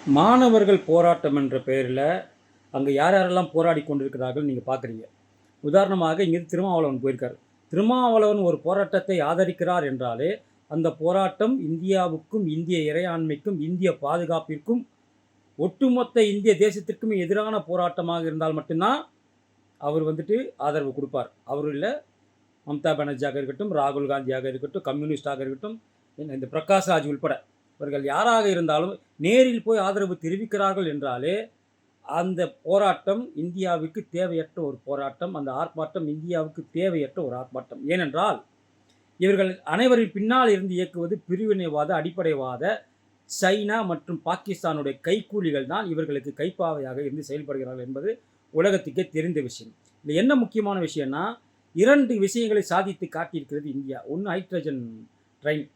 மாணவர்கள் போராட்டம் என்ற பெயரில் அங்கே யார் யாரெல்லாம் போராடி கொண்டிருக்கிறார்கள் நீங்கள் பார்க்குறீங்க. உதாரணமாக இங்கேருந்து திருமாவளவன் போயிருக்கார். திருமாவளவன் ஒரு போராட்டத்தை ஆதரிக்கிறார் என்றாலே அந்த போராட்டம் இந்தியாவுக்கும் இந்திய இறையாண்மைக்கும் இந்திய பாதுகாப்பிற்கும் ஒட்டுமொத்த இந்திய தேசத்திற்குமே எதிரான போராட்டமாக இருந்தால் மட்டும்தான் அவர் ஆதரவு கொடுப்பார். அவர் இல்லை, மம்தா பானர்ஜியாக இருக்கட்டும், ராகுல் காந்தியாக இருக்கட்டும், கம்யூனிஸ்டாக இருக்கட்டும், இந்த பிரகாஷ் ராஜ் உள்பட இவர்கள் யாராக இருந்தாலும் நேரில் போய் ஆதரவு தெரிவிக்கிறார்கள் என்றாலே அந்த போராட்டம் இந்தியாவுக்கு தேவையற்ற ஒரு போராட்டம், அந்த ஆர்ப்பாட்டம் இந்தியாவுக்கு தேவையற்ற ஒரு ஆர்ப்பாட்டம். ஏனென்றால் இவர்கள் அனைவரின் பின்னால் இருந்து இயக்குவது பிரிவினைவாத அடிப்படைவாத சைனா மற்றும் பாகிஸ்தானுடைய கைக்கூலிகள் தான் இவர்களுக்கு கைப்பாவையாக இருந்து செயல்படுகிறார்கள் என்பது உலகத்துக்கே தெரிந்த விஷயம். இது என்ன முக்கியமான விஷயம்னா, 2 விஷயங்களை சாதித்து காட்டியிருக்கிறது இந்தியா. ஒன்று ஹைட்ரஜன் ட்ரெயின்.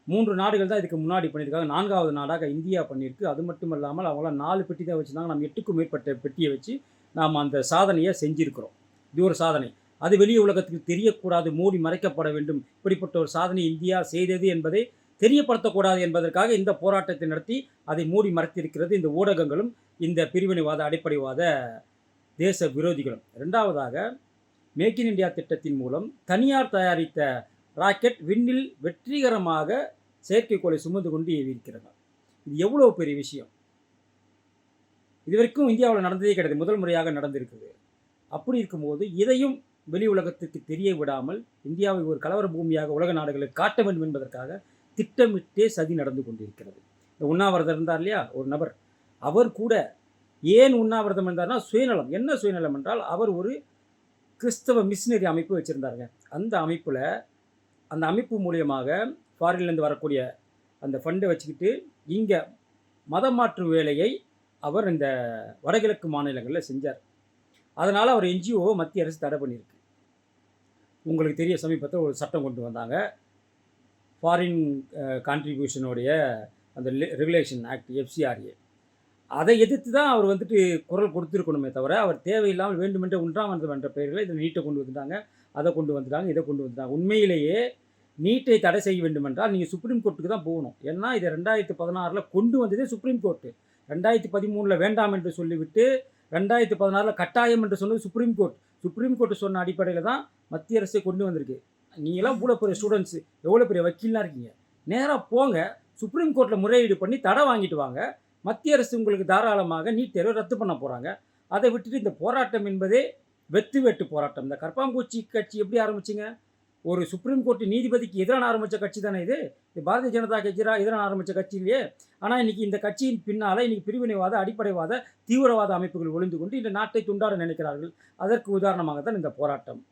3 நாடுகள் தான் இதுக்கு முன்னாடி பண்ணியிருக்காங்க. 4வது நாடாக இந்தியா பண்ணியிருக்கு. அது மட்டும் இல்லாமல் அவங்களாம் 4 பெட்டி தான் வச்சுருந்தாங்க. நம்ம 8க்கும் மேற்பட்ட பெட்டியை வச்சு நாம் அந்த சாதனையை செஞ்சுருக்கிறோம். இது ஒரு சாதனை. அது வெளி உலகத்துக்கு தெரியக்கூடாது, மூடி மறைக்கப்பட வேண்டும். இப்படிப்பட்ட ஒரு சாதனை இந்தியா செய்தது என்பதை தெரியப்படுத்தக்கூடாது என்பதற்காக இந்த போராட்டத்தை நடத்தி அதை மூடி மறைத்திருக்கிறது இந்த ஊடகங்களும் இந்த பிரிவினைவாத அடிப்படைவாத தேச விரோதிகளும். 2வதாக மேக் இன் இந்தியா திட்டத்தின் மூலம் தனியார் தயாரித்த ராக்கெட் விண்ணில் வெற்றிகரமாக செயற்கைக்கோளை சுமந்து கொண்டு ஏவியிருக்கிறது. இது எவ்வளோ பெரிய விஷயம்! இதுவரைக்கும் இந்தியாவில் நடந்ததே கிடையாது, முதல் முறையாக நடந்திருக்குது. அப்படி இருக்கும்போது இதையும் வெளி உலகத்துக்கு தெரிய விடாமல் இந்தியாவை ஒரு கலவர பூமியாக உலக நாடுகளுக்கு காட்ட வேண்டும் என்பதற்காக திட்டமிட்டே சதி நடந்து கொண்டிருக்கிறது. இந்த உண்ணாவிரதம் இருந்தார் இல்லையா ஒரு நபர், அவர் கூட ஏன் உண்ணாவிரதம் இருந்தார்னா சுயநலம். என்ன சுயநலம் என்றால், அவர் ஒரு கிறிஸ்தவ மிஷினரி அமைப்பு வச்சுருந்தாருங்க. அந்த அமைப்பு மூலியமாக ஃபாரின்லேருந்து வரக்கூடிய அந்த ஃபண்டை வச்சுக்கிட்டு இங்கே மதம் மாற்று வேலையை அவர் இந்த வடகிழக்கு மாநிலங்களில் செஞ்சார். அதனால் அவர் என்ஜிஓவை மத்திய அரசு தடை பண்ணியிருக்கு. உங்களுக்கு தெரிய சமீபத்தில் ஒரு சட்டம் கொண்டு வந்தாங்க, ஃபாரின் கான்ட்ரிபியூஷனுடைய அந்த ரெகுலேஷன் ஆக்ட், FCRA. அதை எதிர்த்து தான் அவர் குரல் கொடுத்துருக்கணுமே தவிர, அவர் தேவையில்லாமல் வேண்டுமென்றே உண்ணாவிரதம் என்ற பெயரில் இதை நீட்டை கொண்டு வந்துட்டாங்க, அதை கொண்டு வந்துட்டாங்க, இதை கொண்டு வந்துட்டாங்க. உண்மையிலேயே நீட்டை தடை செய்ய வேண்டுமென்றால் நீங்கள் சுப்ரீம் கோர்ட்டுக்கு தான் போகணும். ஏன்னா இதை 2016 கொண்டு வந்ததே சுப்ரீம் கோர்ட்டு. 2013 வேண்டாம் என்று சொல்லிவிட்டு 2016 கட்டாயம் என்று சொன்னது சுப்ரீம் கோர்ட். சுப்ரீம் கோர்ட்டு சொன்ன அடிப்படையில் தான் மத்திய அரசு கொண்டு வந்திருக்கு. நீங்களாம் இவ்வளோ பெரிய ஸ்டூடெண்ட்ஸு, எவ்வளோ பெரிய வக்கீலாக இருக்கீங்க, நேராக போங்க சுப்ரீம் கோர்ட்டில் முறையீடு பண்ணி தடை வாங்கிட்டு வாங்க. மத்திய அரசு உங்களுக்கு தாராளமாக நீட் தேர்வை ரத்து பண்ண போகிறாங்க. அதை விட்டுட்டு இந்த போராட்டம் என்பதே வெட்டு போராட்டம். இந்த கற்பாம்பூச்சி கட்சி எப்படி ஆரம்பிச்சிங்க? ஒரு சுப்ரீம் கோர்ட் நீதிபதிக்கு எதிரான ஆரம்பித்த கட்சி தானே இது. பாரதிய ஜனதா கட்சி எதிரான ஆரம்பித்த கட்சி இல்லையே. ஆனால் இன்றைக்கி இந்த கட்சியின் பின்னால் இன்றைக்கி பிரிவினைவாத அடிப்படைவாத தீவிரவாத அமைப்புகள் ஒளிந்து கொண்டு இந்த நாட்டை துண்டாட நினைக்கிறார்கள். அதற்கு உதாரணமாக தான் இந்த போராட்டம்.